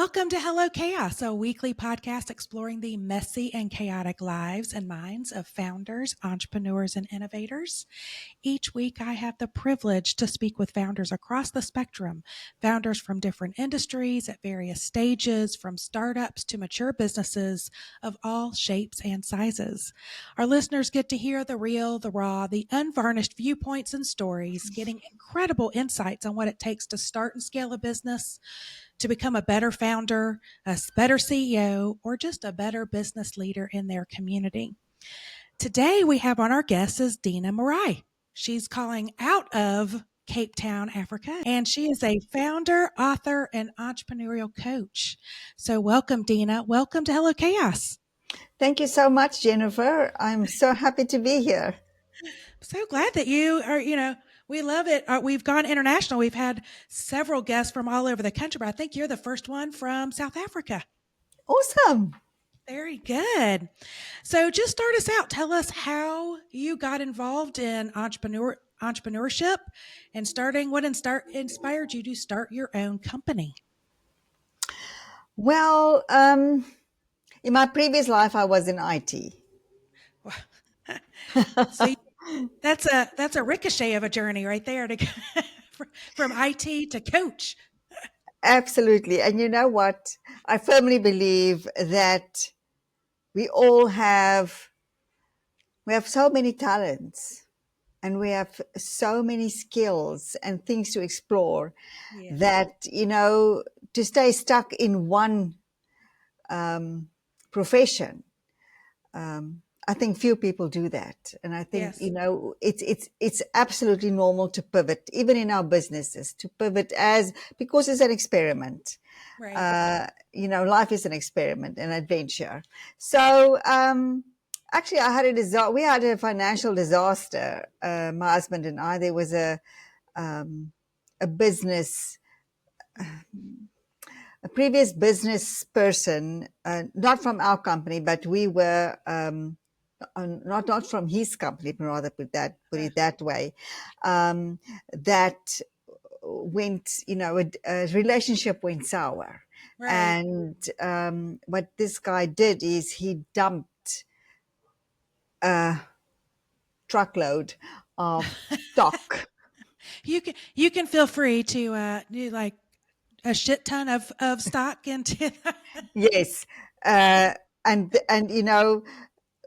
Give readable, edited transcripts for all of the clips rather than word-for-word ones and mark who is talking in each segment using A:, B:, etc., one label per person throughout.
A: Welcome to Hello Chaos, a weekly podcast exploring the messy and chaotic lives and minds of founders, entrepreneurs, and innovators. Each week, I have the privilege to speak with founders across the spectrum, founders from different industries at various stages, from startups to mature businesses of all shapes and sizes. Our listeners get to hear the real, the raw, the unvarnished viewpoints and stories, getting incredible insights on what it takes to start and scale a business, to become a better founder, a better CEO, or just a better business leader in their community. Today, we have on our guest is Dina Marais. She's calling out of Cape Town, Africa, and she is a founder, author, and entrepreneurial coach. So welcome, Dina. Welcome to Hello Chaos.
B: Thank you so much, Jennifer. I'm so happy to be here.
A: So glad that you are, we love it. We've gone international. We've had several guests from all over the country, but I think you're the first one from South Africa.
B: Awesome.
A: Very good. So just start us out. Tell us how you got involved in entrepreneurship and what inspired you to start your own company.
B: Well, in my previous life, I was in IT.
A: So that's a ricochet of a journey right there to from IT to coach.
B: Absolutely. And you know what? I firmly believe that we all we have so many talents and we have so many skills and things to explore that, to stay stuck in one profession, I think few people do that. And I think, it's absolutely normal to pivot, even in our businesses, to pivot because it's an experiment.
A: Right.
B: Life is an experiment, an adventure. So, actually we had a financial disaster. My husband and I, there was a previous business person, not from our company, but we were, not from his company, but rather put it that way, that went, a relationship went sour.
A: Right.
B: And what this guy did is he dumped a truckload of stock.
A: You can feel free to do like a shit ton of stock into that.
B: Yes. And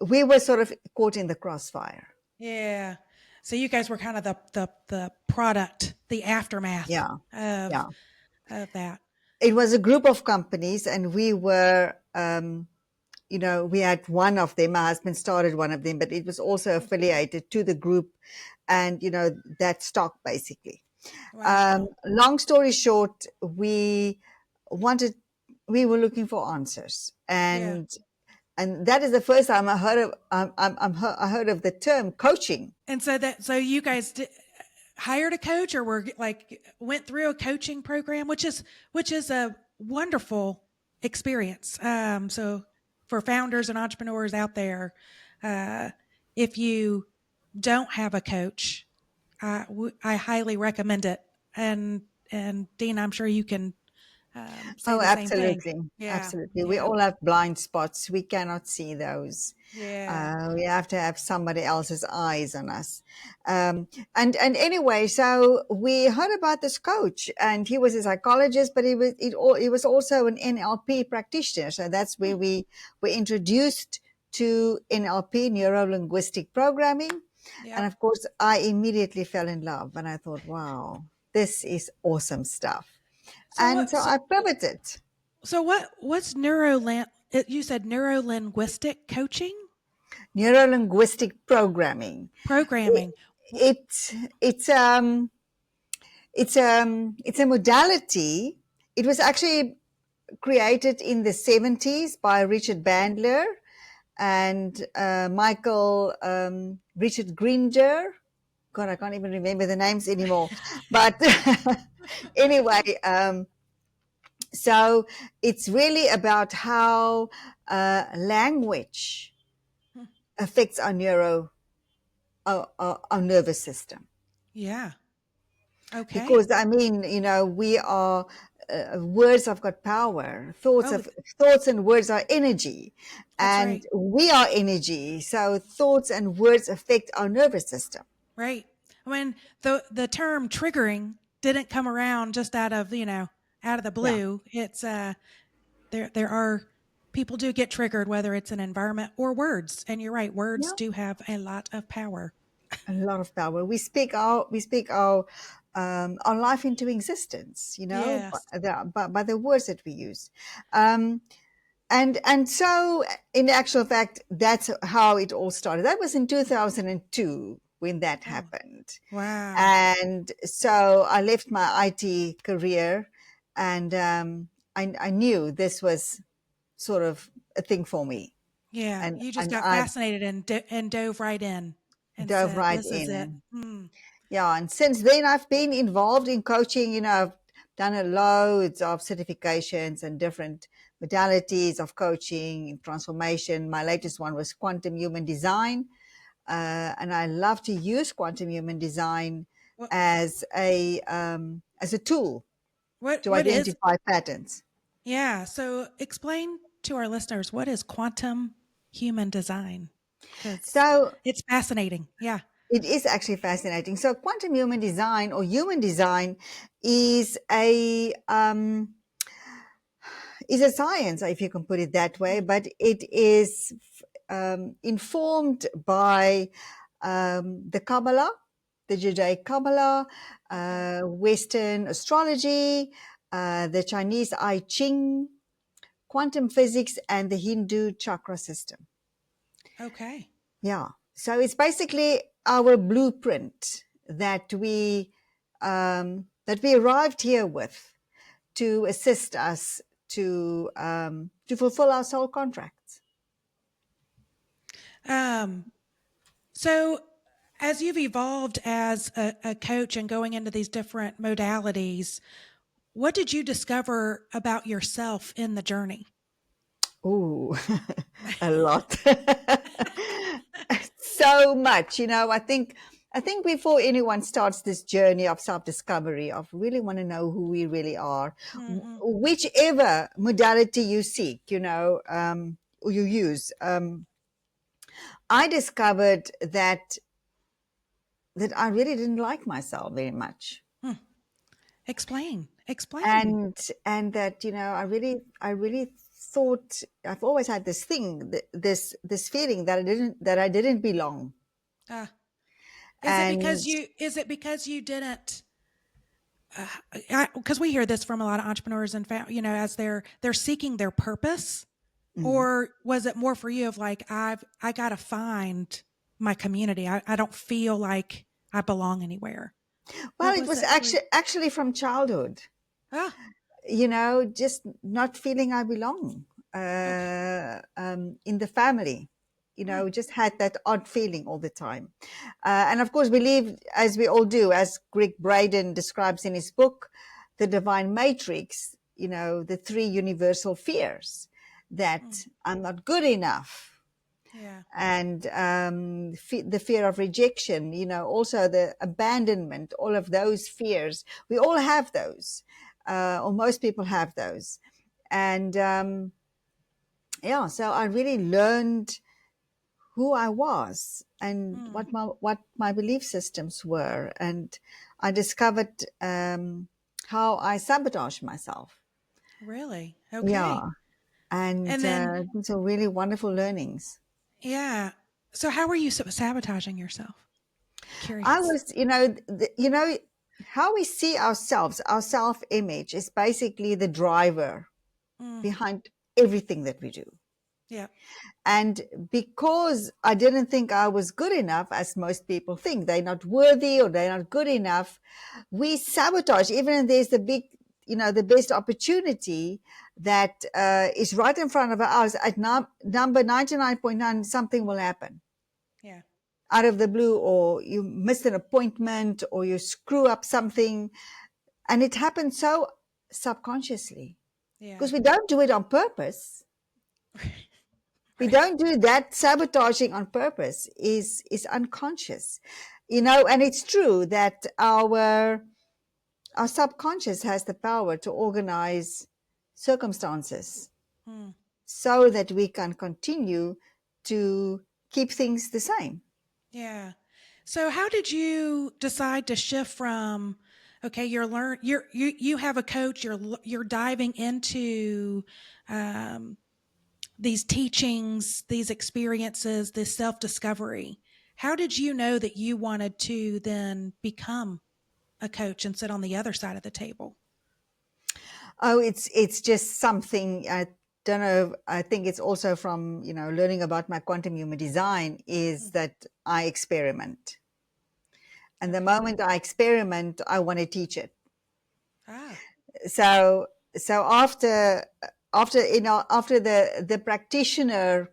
B: we were sort of caught in the crossfire.
A: Yeah. So you guys were kind of the product, the aftermath of that.
B: It was a group of companies, and we were, we had one of them. My husband started one of them, but it was also affiliated to the group, and that stock basically.
A: Wow.
B: Long story short, we were looking for answers, and that is the first time I heard of I heard of the term coaching.
A: And so you guys hired a coach, or went through a coaching program, which is a wonderful experience. So for founders and entrepreneurs out there, if you don't have a coach, I highly recommend it. And Dean, I'm sure you can say the same thing.
B: Absolutely.
A: Yeah.
B: Absolutely. We all have blind spots. We cannot see those.
A: Yeah.
B: We have to have somebody else's eyes on us. And anyway, so we heard about this coach, and he was a psychologist, but he was also an NLP practitioner. So that's where we were introduced to NLP, Neuro-Linguistic programming.
A: Yep.
B: And of course, I immediately fell in love, and I thought, wow, this is awesome stuff. So I pivoted.
A: So what's you said neuro-linguistic coaching?
B: Neuro-linguistic programming. It's a modality. It was actually created in the 70s by Richard Bandler and Michael Richard Gringer. God, I can't even remember the names anymore. But anyway, so it's really about how language affects our nervous system.
A: Yeah. Okay.
B: Because we are words have got power.
A: Oh,
B: Thoughts and words are energy,
A: that's
B: and
A: right.
B: we are energy. So thoughts and words affect our nervous system.
A: Right. When the term triggering didn't come around just out of, out of the
B: Yeah,
A: blue. It's there are people do get triggered whether it's an environment or words. And you're right, words
B: yeah,
A: do have a lot of power.
B: a lot of power. We speak our life into existence.
A: Yes.
B: By the words that we use. Um, and so in actual fact, that's how it all started. That was in 2002 when that
A: Oh,
B: happened.
A: wow.
B: And so I left my IT career, and I knew this was sort of a thing for me.
A: Yeah,
B: And
A: you just
B: and
A: got
B: I
A: fascinated and dove right in and
B: dove
A: said,
B: right
A: "This is it."
B: in.
A: Hmm.
B: Yeah, and since then I've been involved in coaching. I've done a loads of certifications and different modalities of coaching and transformation. My latest one was quantum human design, and I love to use quantum human design
A: What
B: as a tool
A: what
B: to
A: what is?
B: identify patterns.
A: Yeah. So explain to our listeners what is quantum human design, because
B: So
A: it's fascinating. Yeah.
B: it is actually fascinating. So quantum human design or human design is a science, if you can put it that way,
A: Mm,
B: but it is informed by the Kabbalah, the Judaic Kabbalah,
A: okay.
B: Western astrology, the Chinese I Ching, quantum physics, and the Hindu chakra system.
A: Okay.
B: Yeah. So it's basically our blueprint that we arrived here with to assist us to fulfill our soul contracts.
A: Um. So as you've evolved as a coach and going into these different modalities, what did you discover about yourself in the journey?
B: Ooh, a lot. So much. I think before anyone starts this journey of self-discovery, of really want to know who we really are,
A: Hmm.
B: whichever modality you seek, or you use, I discovered that I really didn't like myself very much.
A: Hmm. Explain. Explain.
B: And that I really thought I've always had this thing, this feeling that I didn't belong.
A: Uh,
B: And
A: is it because you didn't because we hear this from a lot of entrepreneurs and as they're seeking their purpose,
B: mm,
A: or was it more for you of like I got to find my community. I don't feel like I belong anywhere.
B: well,
A: What
B: it
A: was
B: was
A: it for you?
B: actually from childhood,
A: Ah,
B: just not feeling I belong
A: okay.
B: in the family.
A: Hmm.
B: Just had that odd feeling all the time. And of course, we live, as we all do, as Greg Braden describes in his book, The Divine Matrix, the three universal fears
A: Hmm.
B: that I'm not good enough,
A: Yeah.
B: and the fear of rejection, also the abandonment, all of those fears. We all have those, or most people have those. And yeah, so I really learned who I was and
A: Hmm.
B: what my belief systems were, and I discovered how I sabotage myself.
A: Really?
B: Yeah,
A: Okay.
B: and
A: And then
B: these are really wonderful learnings.
A: yeah. So how were you sabotaging yourself?
B: I
A: Curious.
B: was, how we see ourselves, our self-image is basically the driver
A: Mm,
B: behind everything that we do.
A: yeah.
B: And because I didn't think I was good enough, as most people think, they're not worthy or they're not good enough, we sabotage, even if there's the best opportunity that is right in front of us at number 99.9, something will happen
A: Yeah.
B: out of the blue, or you miss an appointment, or you screw up something. And it happens so subconsciously
A: Yeah.
B: because we don't do it on purpose. We
A: Right.
B: don't do that. Sabotaging on purpose is unconscious, and it's true that our subconscious has the power to organize circumstances
A: Hmm.
B: so that we can continue to keep things the same.
A: Yeah. So how did you decide to shift from, okay, you have a coach, you're diving into um, these teachings, these experiences, this self-discovery. How did you know that you wanted to then become a coach and sit on the other side of the table?
B: Oh, it's just something. I don't know. I think it's also from, learning about my quantum human design, is
A: Mm.
B: that I experiment. And the
A: Okay.
B: moment I experiment, I want to teach it.
A: Ah.
B: So after the practitioner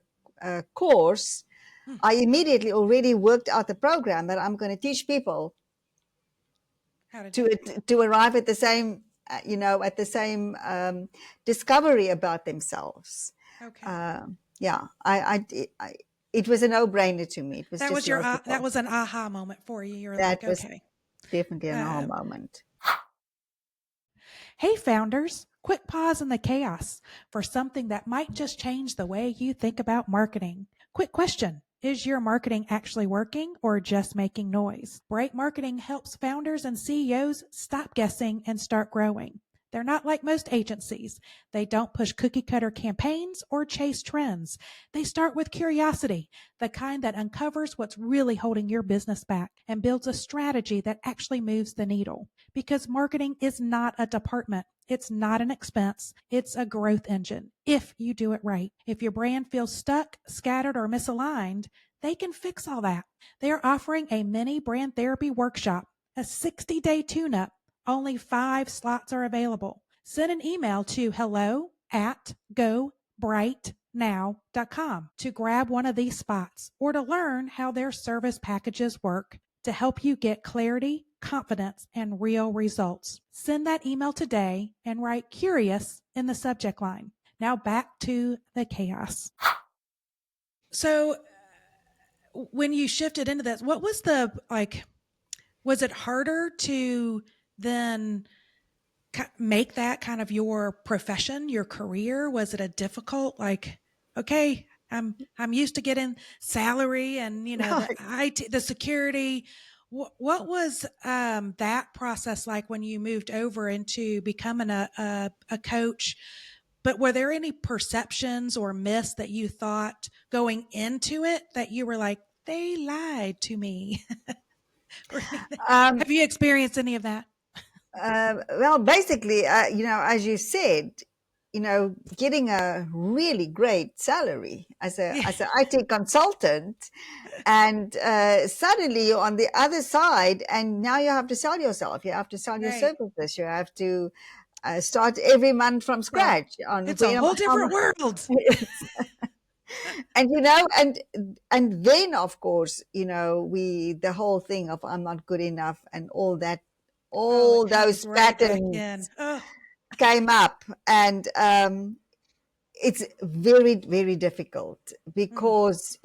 B: course,
A: Hmm.
B: I immediately already worked out the program that I'm going to teach people
A: How to do
B: to
A: it.
B: to arrive at the same discovery about themselves.
A: Okay.
B: Yeah, I it was a no-brainer to me. It was
A: That
B: just
A: was your that
B: logical.
A: was an aha moment for you. You were
B: That
A: like,
B: was
A: okay.
B: definitely an aha
A: Um,
B: moment.
A: Hey, founders, quick pause in the chaos for something that might just change the way you think about marketing. Quick question. Is your marketing actually working or just making noise? Bright Marketing helps founders and CEOs stop guessing and start growing. They're not like most agencies. They don't push cookie cutter campaigns or chase trends. They start with curiosity, the kind that uncovers what's really holding your business back and builds a strategy that actually moves the needle. Because marketing is not a department. It's not an expense. It's a growth engine if you do it right. If your brand feels stuck, scattered, or misaligned, they can fix all that. They are offering a mini brand therapy workshop, a 60-day tune up. Only 5 slots are available. Send an email to hello@gobrightnow.com to grab one of these spots or to learn how their service packages work to help you get clarity, confidence, and real results. Send that email today and write curious in the subject line. Now back to the chaos. So, when you shifted into this, what was the like? Was it harder to then make that kind of your profession, your career? Was it a difficult, like, okay, I'm used to getting salary and the IT, the security. What was that process like when you moved over into becoming a coach? But were there any perceptions or myths that you thought going into it that you were like, they lied to me, or anything?
B: Um,
A: Have you experienced any of that?
B: well, basically, as you said, getting a really great salary as a
A: Yeah.
B: as an IT consultant, and suddenly you're on the other side, and now you have to sell yourself. You have to sell your
A: Right.
B: services. You have to start every month from
A: So
B: scratch on
A: it's a whole
B: how
A: different world.
B: and and then of course we the whole thing of I'm not good enough and all that,
A: Oh, it
B: all those
A: comes right back
B: patterns
A: in. Oh,
B: came up, and it's very, very difficult
A: mm,
B: because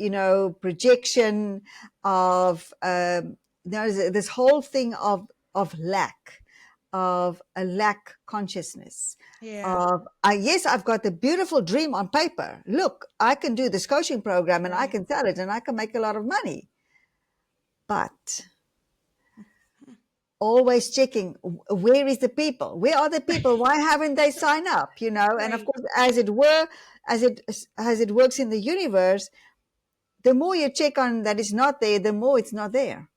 B: projection of there's this whole thing of lack, of a lack consciousness
A: yeah,
B: of yes, I've got the beautiful dream on paper. Look, I can do this coaching program and I
A: right.
B: can sell it and I can make a lot of money, but always checking where is the people, where are the people, why haven't they signed up, and of
A: Right,
B: course, as it works in the universe, the more you check on that it's not there, the more it's not there.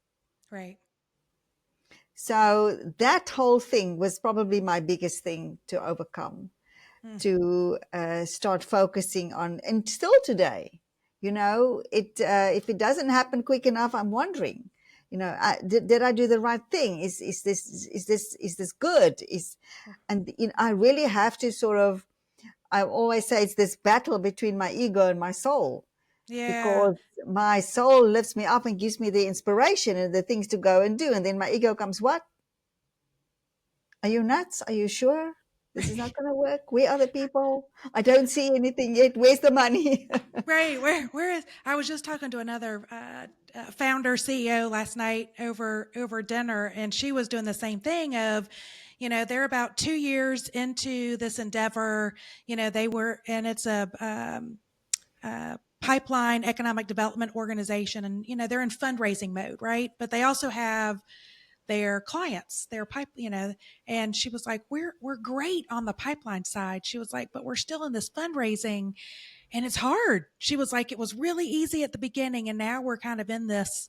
A: right.
B: So that whole thing was probably my biggest thing to overcome,
A: Mm,
B: to start focusing on, and still today, it if it doesn't happen quick enough, I'm wondering, did I do the right thing? Is this good? And I really have to sort of, I always say it's this battle between my ego and my soul,
A: yeah.
B: because my soul lifts me up and gives me the inspiration and the things to go and do, and then my ego comes, what? Are you nuts? Are you sure this is not going to work? Where are the people? I don't see anything yet. Where's the money?
A: Right. Where is? I was just talking to another founder CEO last night over dinner, and she was doing the same thing. Of, they're about 2 years into this endeavor. They were, and it's a pipeline economic development organization, and they're in fundraising mode, right? But they also have their clients, their pipe, and she was like, we're great on the pipeline side. She was like, but we're still in this fundraising and it's hard. She was like, it was really easy at the beginning, and now we're kind of in this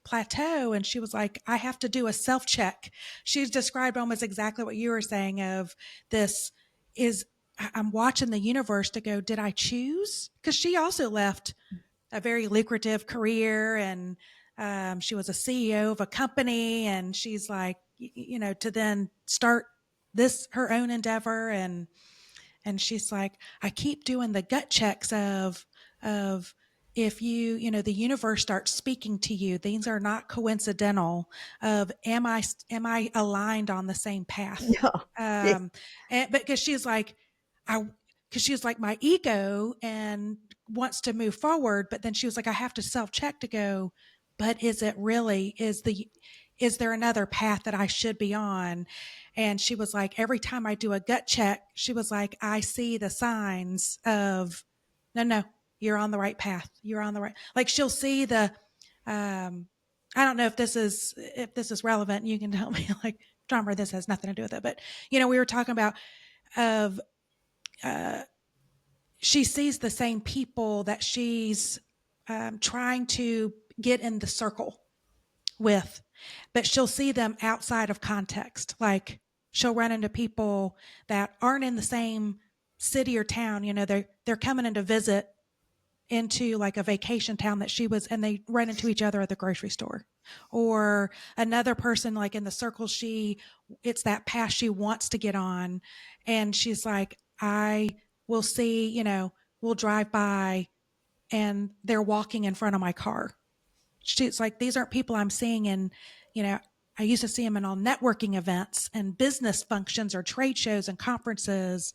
A: plateau. And she was like, I have to do a self check. She's described almost exactly what you were saying of this is, I'm watching the universe to go, did I choose? Because she also left a very lucrative career, and she was a CEO of a company, and she's like, to then start this, her own endeavor. And she's like, I keep doing the gut checks of if the universe starts speaking to you, these are not coincidental of, am I aligned on the same path?
B: Yeah. Yes.
A: And because she's like, because she was like, my ego and wants to move forward, but then she was like, I have to self check to go, but is it really, is there another path that I should be on? And she was like, every time I do a gut check, she was like, I see the signs of, no, you're on the right path. You're on the right, like she'll see the, I don't know if this is relevant. You can tell me, like, drummer, this has nothing to do with it. But, we were talking about of, she sees the same people that she's trying to get in the circle with, but she'll see them outside of context. Like she'll run into people that aren't in the same city or town. They're coming in to visit into like a vacation town that she was, and they run into each other at the grocery store. Or another person like in the circle, it's that path she wants to get on, and she's like, I will see, we'll drive by and they're walking in front of my car. She's like, these aren't people I'm seeing in, I used to see them in all networking events and business functions or trade shows and conferences.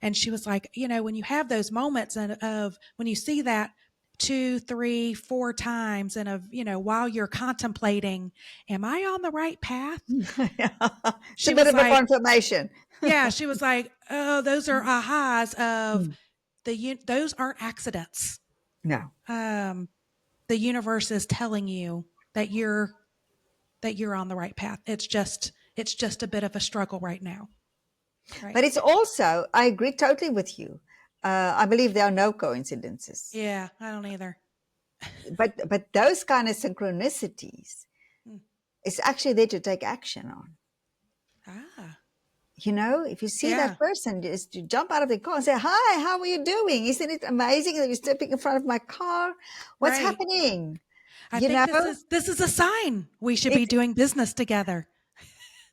A: And she was like, when you have those moments of when you see that 2, 3, 4 times, and of, while you're contemplating, am I on the right path?
B: It's a
A: She
B: bit
A: was
B: of a
A: like,
B: confirmation.
A: yeah, she was like, oh, those are ahas of those aren't accidents.
B: No.
A: The universe is telling you that you're on the right path. It's just a bit of a struggle right now. Right.
B: But it's also, I agree totally with you. I believe there are no coincidences.
A: Yeah, I don't either.
B: But those kind of synchronicities, it's actually there to take action on.
A: Ah,
B: If you see
A: yeah,
B: that person, just to jump out of the car and say, hi, how are you doing? Isn't it amazing that you're stepping in front of my car? What's
A: right.
B: happening?
A: I
B: You
A: think
B: know,
A: this is a sign we should be
B: it's,
A: doing business together.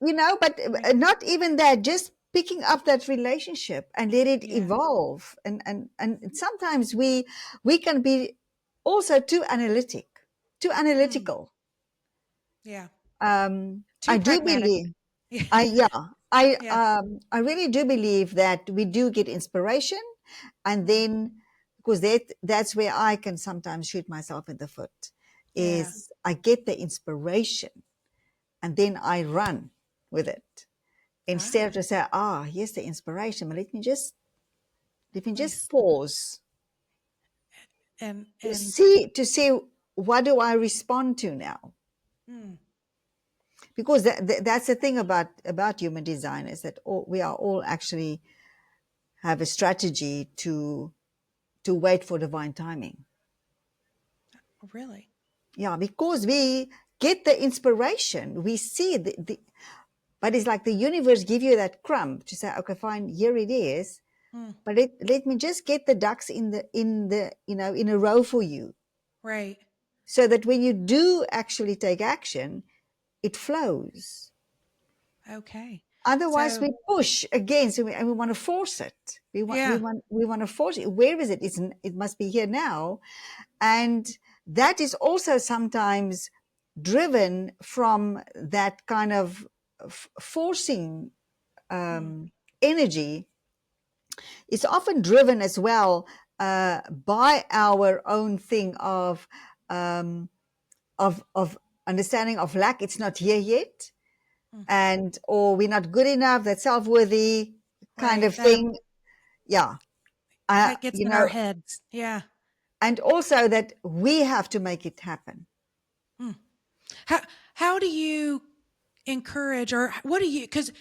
B: but
A: Right.
B: not even that, just picking up that relationship and let it
A: Yeah.
B: evolve. And sometimes we can be also too
A: Mm,
B: analytical.
A: yeah.
B: I
A: Too
B: do
A: pragmatic.
B: believe, I, yeah,
A: Yeah.
B: I really do believe that we do get inspiration, and
A: Mm,
B: then because that's where I can sometimes shoot myself in the foot.
A: yeah.
B: Is I get the inspiration and then I run with it instead of
A: Ah,
B: to say, here's the inspiration, but
A: let me
B: let me just pause to
A: and
B: see what do I respond to now.
A: mm,
B: Because that's the thing about human design, is that we are all actually have a strategy to wait for divine timing.
A: really.
B: Yeah, because we get the inspiration, we see but it's like the universe give you that crumb to say, okay, fine, here it is,
A: Mm,
B: but let me just get the ducks in a row for you,
A: right.
B: so that when you do actually take action, it flows.
A: Okay.
B: Otherwise,
A: So,
B: we push against, and we want to force it.
A: yeah.
B: We want to force it. Where is it? It must be here now. And that is also sometimes driven from that kind of forcing
A: Mm,
B: energy. It's often driven as well by our own thing of understanding of lack. It's not here yet. and or we're not good enough, that self-worthy kind
A: Right.
B: of thing. Yeah.
A: That gets
B: You
A: in our
B: know,
A: heads. Yeah.
B: and also that we have to make it happen.
A: Hmm. How how do you encourage, or what do you, because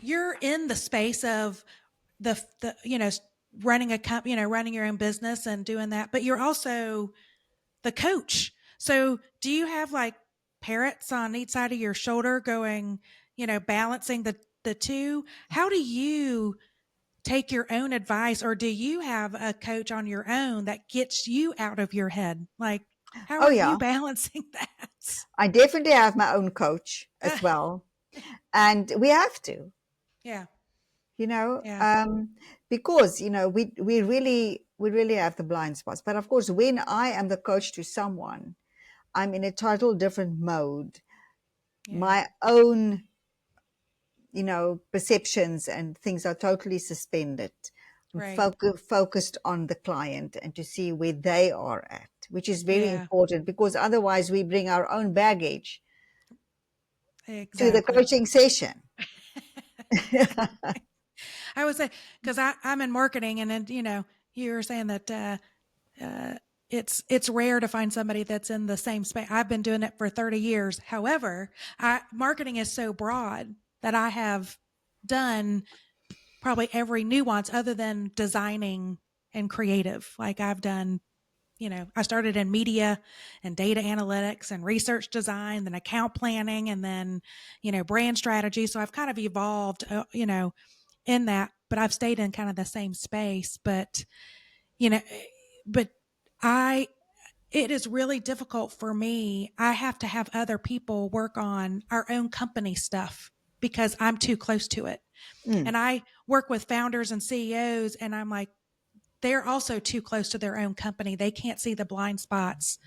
A: you're in the space of the running a company, running your own business and doing that, but you're also the coach. So do you have like parrots on each side of your shoulder going, balancing the two? How do you take your own advice, or do you have a coach on your own that gets you out of your head? Like, how
B: Oh
A: are you
B: yeah,
A: balancing that?
B: I definitely have my own coach as well, and we have to,
A: Yeah.
B: you know,
A: Yeah.
B: because we really have the blind spots. But of course, when I am the coach to someone, I'm in a total different mode.
A: Yeah.
B: My own, perceptions and things are totally suspended. I'm
A: Right.
B: focused on the client and to see where they are at, which is very
A: Yeah.
B: important, because otherwise we bring our own baggage to the
A: Exactly.
B: coaching session.
A: I would say, because I'm in marketing, and then you were saying that uh, it's rare to find somebody that's in the same space. I've been doing it for 30 years. However, marketing is so broad that I have done probably every nuance other than designing and creative. Like I've done, I started in media and data analytics and research design, then account planning, and then, brand strategy. So I've kind of evolved, in that, but I've stayed in kind of the same space. But, you know, but I, it is really difficult for me. I have to have other people work on our own company stuff because I'm too close to it.
B: Mm,
A: And I work with founders and CEOs, and I'm like, they're also too close to their own company. They can't see the blind spots.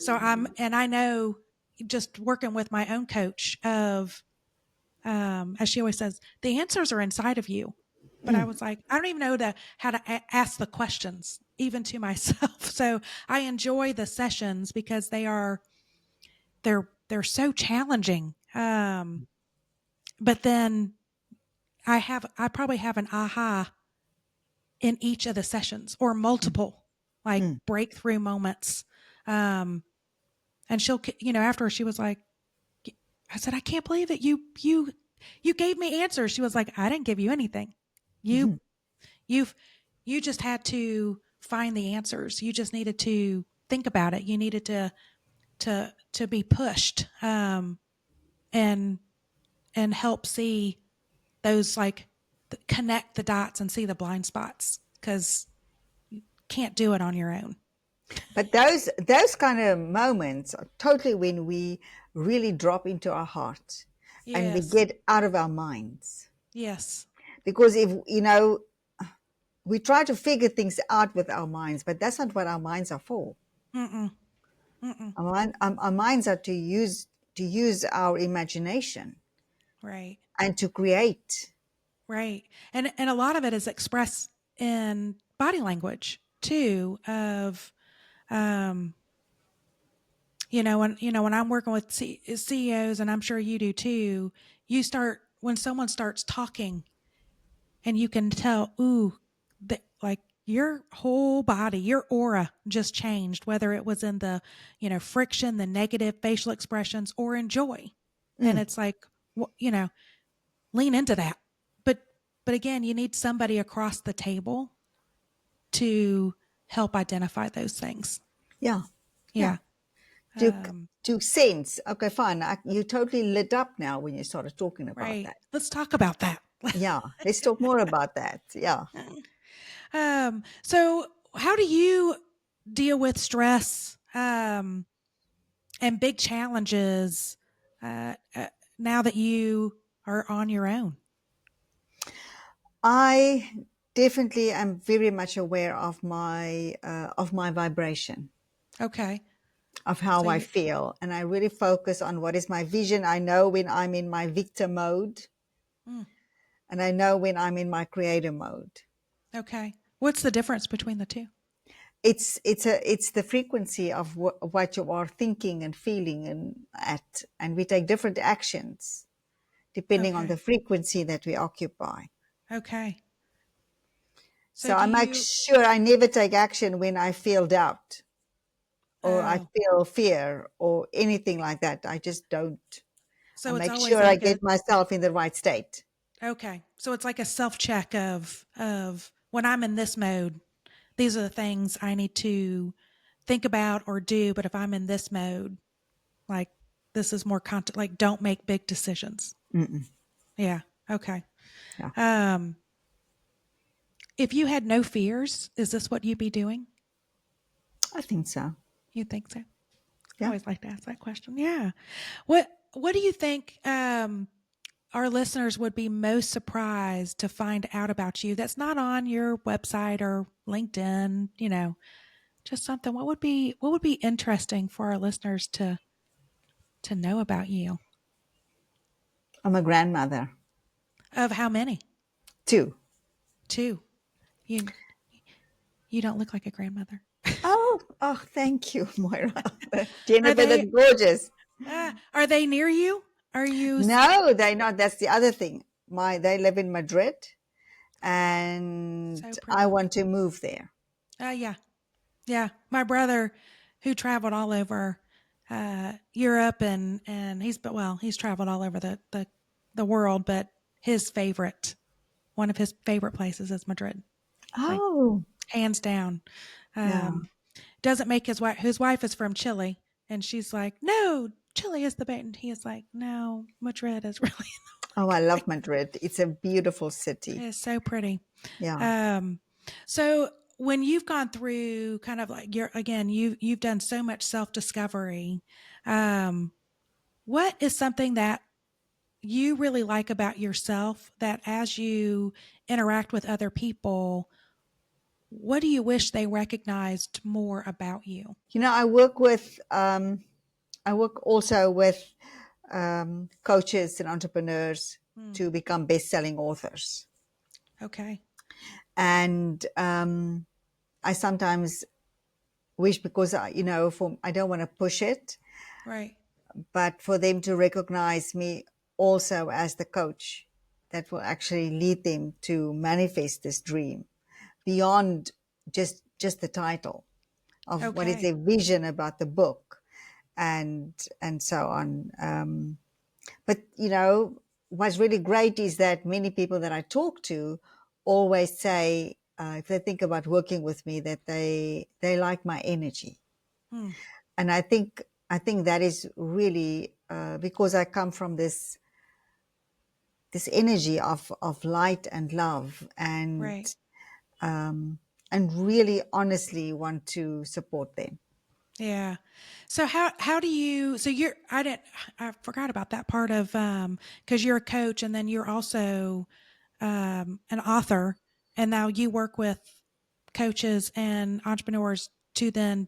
A: And I know, just working with my own coach of, as she always says, the answers are inside of you. But I
B: mm.
A: was like, I don't even know how to ask the questions, even to myself. So I enjoy the sessions because they're so challenging. But then I probably have an aha in each of the sessions, or multiple, like
B: Mm.
A: breakthrough moments. Um, and she'll, after, she was like, I said, I can't believe it. You gave me answers. She was like, I didn't give you anything. You,
B: Mhm.
A: you've, you just had to find the answers. You just needed to think about it. You needed to be pushed, and, help see those, like, connect the dots and see the blind spots, because you can't do it on your own.
B: But those kind of moments are totally when we really drop into our heart and we
A: Yes.
B: get out of our minds.
A: Yes.
B: Because if we try to figure things out with our minds, but that's not what our minds are for.
A: Mm-mm. Mm-mm.
B: Our minds are to use our imagination
A: Right.
B: and to create.
A: Right. And a lot of it is expressed in body language too, of, um when I'm working with CEOs, and I'm sure you do too, when someone starts talking, and you can tell, ooh, that, like, your whole body, your aura just changed, whether it was in the, friction, the negative facial expressions, or in joy. And
B: Mm,
A: it's like, lean into that. But but again, you need somebody across the table to help identify those things.
B: yeah, yeah.
A: Yeah.
B: To
A: Um,
B: to sense. Okay, fine. You totally lit up now when you started talking about
A: right.
B: that.
A: Let's talk about that.
B: Yeah, let's talk more about that. Yeah.
A: So how do you deal with stress, and big challenges, now that you are on your own?
B: I definitely am very much aware of my vibration,
A: Okay.
B: of
A: So
B: how I
A: you,
B: feel, and I really focus on what is my vision. I know when I'm in my victim mode,
A: mm,
B: and I know when I'm in my creator mode.
A: okay. What's the difference between the two?
B: it's the frequency of what you are thinking and feeling and we take different actions depending on
A: Okay.
B: the frequency that we occupy.
A: Okay. So
B: So
A: do
B: I make
A: you,
B: sure I never take action when I feel doubt or I
A: oh,
B: feel fear or anything like that. I just don't. I
A: so it's
B: make
A: always
B: sure I
A: like a,
B: get myself in the right state.
A: okay. So it's like a self check of when I'm in this mode, these are the things I need to think about or do. But if I'm in this mode, like this is more content, like don't make big decisions.
B: Mm-mm.
A: Yeah. Okay.
B: Yeah,
A: Um, if you had no fears, is this what you'd be doing?
B: I think so.
A: You think so? I
B: Yeah.
A: always like to ask that question. Yeah. What do you think our listeners would be most surprised to find out about you that's not on your website or LinkedIn, just something what would be interesting for our listeners to know about you?
B: I'm a grandmother
A: Of how many?
B: too.
A: Two. You you don't look like a grandmother.
B: Oh, thank you, Moira.
A: Are
B: Jennifer, that's
A: they
B: gorgeous.
A: are they near you? Are you
B: No, they're not. That's the other thing. They live in Madrid, and
A: so
B: I
A: pretty?
B: want to move there.
A: Yeah. Yeah, my brother, who traveled all over Europe and he's traveled all over the world, but his favorite, one of his favorite places is Madrid, like
B: Oh,
A: hands down.
B: yeah.
A: Um, doesn't make his wife is from Chile, and she's like, no, Chile is the best, and he is like, no, Madrid is really
B: Oh, I love Madrid. It's a beautiful
A: it
B: city.
A: is so pretty.
B: Yeah.
A: Um, so when you've gone through kind of like you've done so much self discovery. Um, what is something that you really like about yourself that as you interact with other people, what do you wish they recognized more about you?
B: I work also with coaches and entrepreneurs
A: Hmm.
B: to become best-selling authors.
A: Okay.
B: And I sometimes wish because I don't want to push it,
A: Right.
B: but for them to recognize me also as the coach that will actually lead them to manifest this dream beyond just the title of what is
A: Okay.
B: their vision about the book and so on. But what's really great is that many people that I talk to always say, if they think about working with me, that they like my energy,
A: Hmm.
B: and I think that is really because I come from this energy of light and love
A: Right.
B: um, and really honestly want to support them.
A: Yeah. So how do you so you're I forgot about that part of because you're a coach and then you're also an author and now you work with coaches and entrepreneurs to then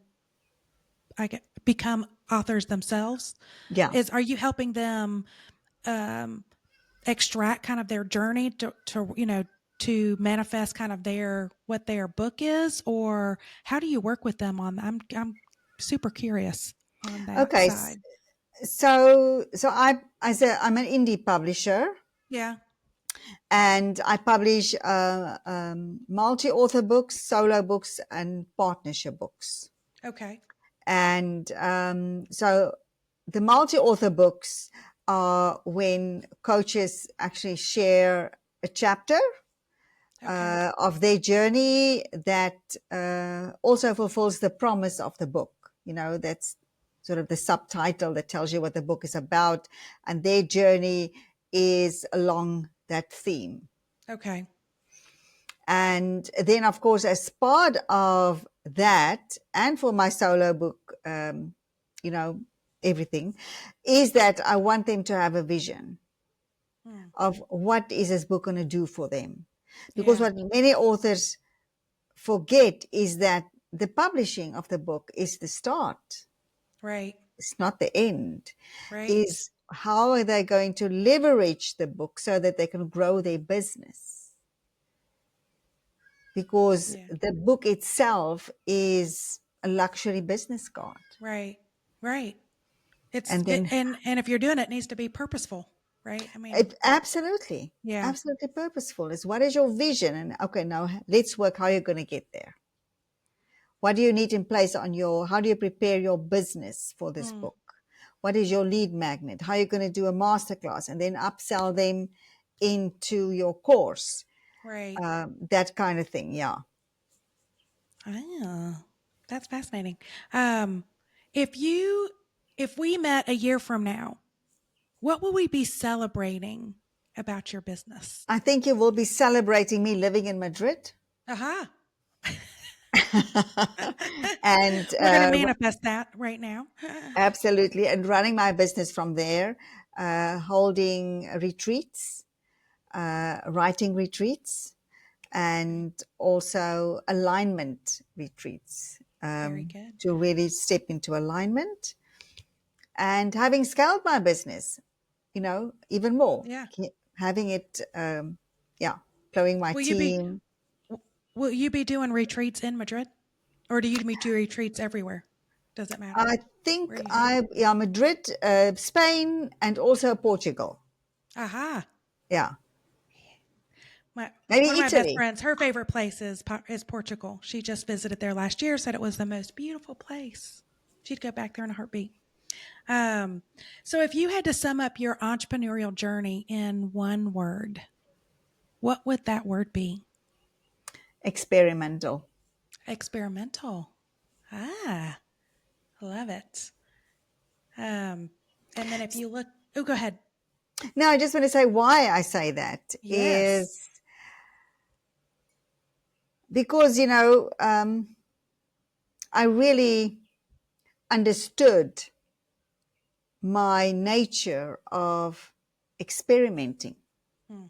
A: become authors themselves.
B: Yeah.
A: Is Are you helping them um, extract kind of their journey to manifest kind of what their book is, or how do you work with them on? I'm super curious on that
B: Okay.
A: side.
B: So I'm an indie publisher,
A: Yeah.
B: and I publish multi-author books, solo books, and partnership books.
A: Okay.
B: And so the multi-author books are when coaches actually share a chapter
A: Okay.
B: of their journey that also fulfills the promise of the book. That's sort of the subtitle that tells you what the book is about, and their journey is along that theme.
A: Okay.
B: And then, of course, as part of that, and for my solo book, you know, everything, is that I want them to have a vision
A: Hmm.
B: of what is this book going to do for them. Because
A: Yeah.
B: what many authors forget is that the publishing of the book is the start.
A: Right.
B: It's not the end.
A: Right.
B: Is how are they going to leverage the book so that they can grow their business? because
A: Yeah.
B: the book itself is a luxury business card.
A: Right. Right.
B: And then
A: And if you're doing it, it needs to be purposeful, right? I mean,
B: absolutely,
A: yeah.
B: absolutely purposeful. Is what is your vision? And okay, now let's work how you're going to get there. What do you need in place on your, how do you prepare your business for this
A: Mm,
B: book? What is your lead magnet? How are you going to do a masterclass and then upsell them into your course?
A: right.
B: That kind of thing. Yeah.
A: Ah, that's fascinating. Um, if you, if we met a year from now, what will we be celebrating about your business?
B: I think you will be celebrating me living in Madrid.
A: Aha.
B: And
A: We're going to manifest that right now.
B: absolutely. And running my business from there, holding retreats, writing retreats, and also alignment retreats,
A: Very good.
B: to really step into alignment, and having scaled my business, even more,
A: Yeah.
B: having it, yeah, growing my
A: Will you be
B: team.
A: will you be doing retreats in Madrid? Or do you do retreats everywhere? Does it matter
B: I
A: where
B: think
A: you have?
B: yeah, Madrid, Spain, and also Portugal.
A: Aha.
B: Yeah,
A: My One of
B: maybe
A: my best
B: Italy.
A: friends, her favorite place is Portugal. She just visited there last year, said it was the most beautiful place. She'd go back there in a heartbeat. Um, so if you had to sum up your entrepreneurial journey in one word, what would that word be?
B: Experimental.
A: Experimental. Ah, love it. Um, and then if you look, oh, go ahead.
B: Now, I just want to say why I say that
A: Yes.
B: is because, I really understood my nature of experimenting
A: Hmm.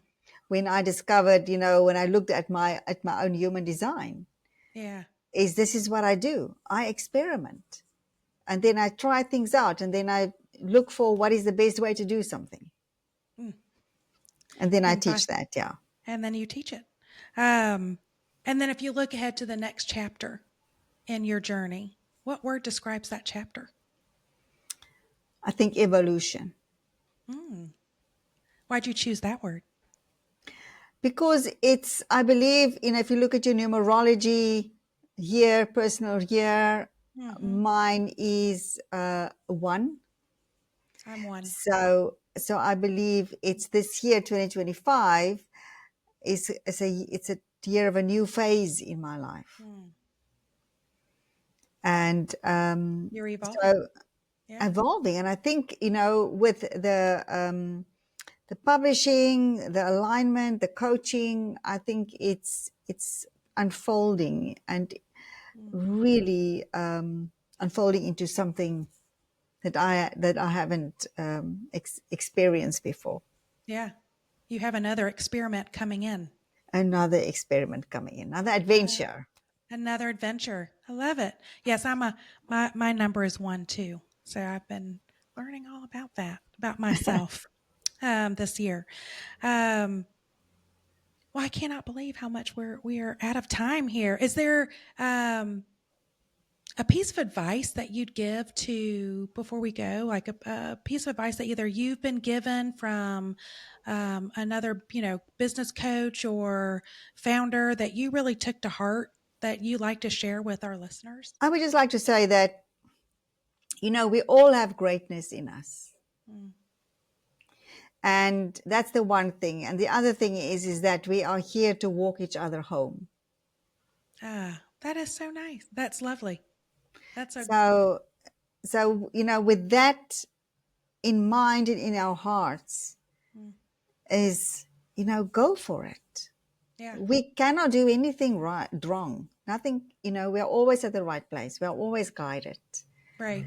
B: when I discovered, when I looked at my own human design,
A: Yeah.
B: is this is what I do. I experiment, and then I try things out, and then I look for what is the best way to do something.
A: Hmm.
B: And then I
A: And
B: teach that. Yeah.
A: and then you teach it. Um, and then if you look ahead to the next chapter in your journey, what word describes that chapter?
B: I think evolution,
A: Hmm. Why'd you choose that word?
B: because it's, I believe, if you look at your numerology year, personal year,
A: Mm-hmm.
B: mine is 1.
A: I'm one.
B: So I believe it's this year, 2025, it's a year of a new phase in my life.
A: Hmm.
B: And
A: You're evolving.
B: so
A: Yeah.
B: evolving. And I think, with the publishing, the alignment, the coaching, I think it's unfolding and
A: Mm.
B: really unfolding into something that I haven't experienced before.
A: Yeah. You have another experiment coming in.
B: Another experiment coming in, another
A: Uh,
B: adventure.
A: Another adventure. I love it. Yes, my number is 1 too. So I've been learning all about that, about myself, this year. Um, well, I cannot believe how much we are out of time here. Is there a piece of advice that you'd give to before we go, like a piece of advice that either you've been given from another, business coach or founder that you really took to heart that you like to share with our listeners?
B: I would just like to say that, we all have greatness in us.
A: Mm.
B: And that's the one thing. And the other thing is that we are here to walk each other home.
A: Ah, that is so nice. That's lovely. That's a
B: So, with that in mind and in our hearts,
A: mm,
B: is, go for it.
A: yeah,
B: We cannot do anything wrong. Nothing, we are always at the right place. We are always guided.
A: right.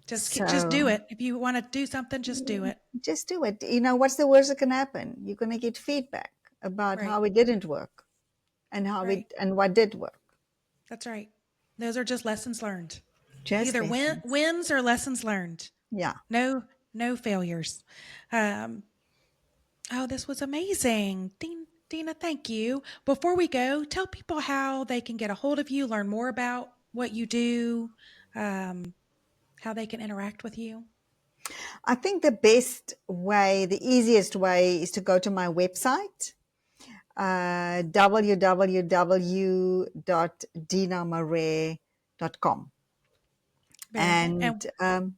A: Just do
B: So
A: it. If you want to do something, just do it.
B: just do it. What's the worst that can happen? You're going to get feedback about
A: Right.
B: how it didn't work and
A: Right.
B: and what did work.
A: That's right. Those are just lessons learned.
B: Just
A: Either
B: lessons.
A: wins or lessons learned.
B: Yeah.
A: No failures. Um, oh, this was amazing. Ding. Dina, thank you. Before we go, tell people how they can get a hold of you, learn more about what you do, um, how they can interact with you.
B: I think the best way, the easiest way is to go to my website, www.dinamarais.com.
A: Very good.
B: And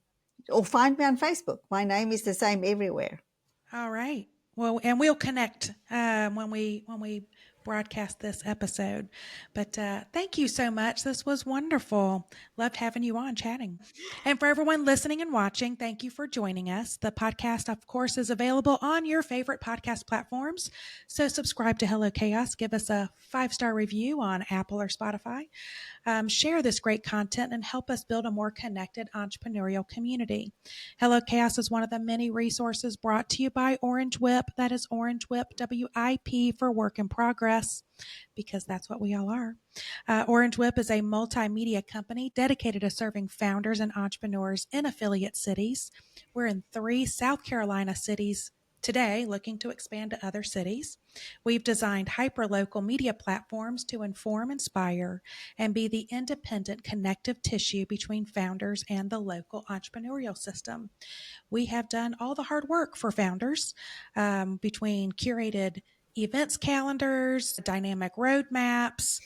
B: or find me on Facebook. My name is the same everywhere.
A: All right. Well, and we'll connect when we broadcast this episode. But thank you so much. This was wonderful. Loved having you on chatting. And for everyone listening and watching, thank you for joining us. The podcast, of course, is available on your favorite podcast platforms. So subscribe to Hello Chaos. Give us a 5-star review on Apple or Spotify. Share this great content and help us build a more connected entrepreneurial community. Hello Chaos is one of the many resources brought to you by Orange Whip. That is Orange Whip, WIP for work in progress, because that's what we all are. Orange Whip is a multimedia company dedicated to serving founders and entrepreneurs in affiliate cities. We're in 3 South Carolina cities today, looking to expand to other cities. We've designed hyperlocal media platforms to inform, inspire, and be the independent connective tissue between founders and the local entrepreneurial system. We have done all the hard work for founders, between curated events calendars, dynamic roadmaps,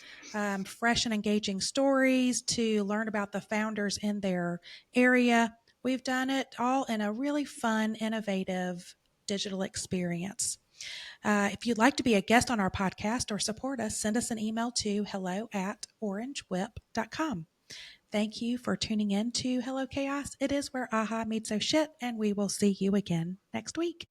A: fresh and engaging stories to learn about the founders in their area. We've done it all in a really fun, innovative digital experience. If you'd like to be a guest on our podcast or support us, send us an email to hello@orangewhip.com. Thank you for tuning in to Hello Chaos. It is where aha meets oh shit, and we will see you again next week.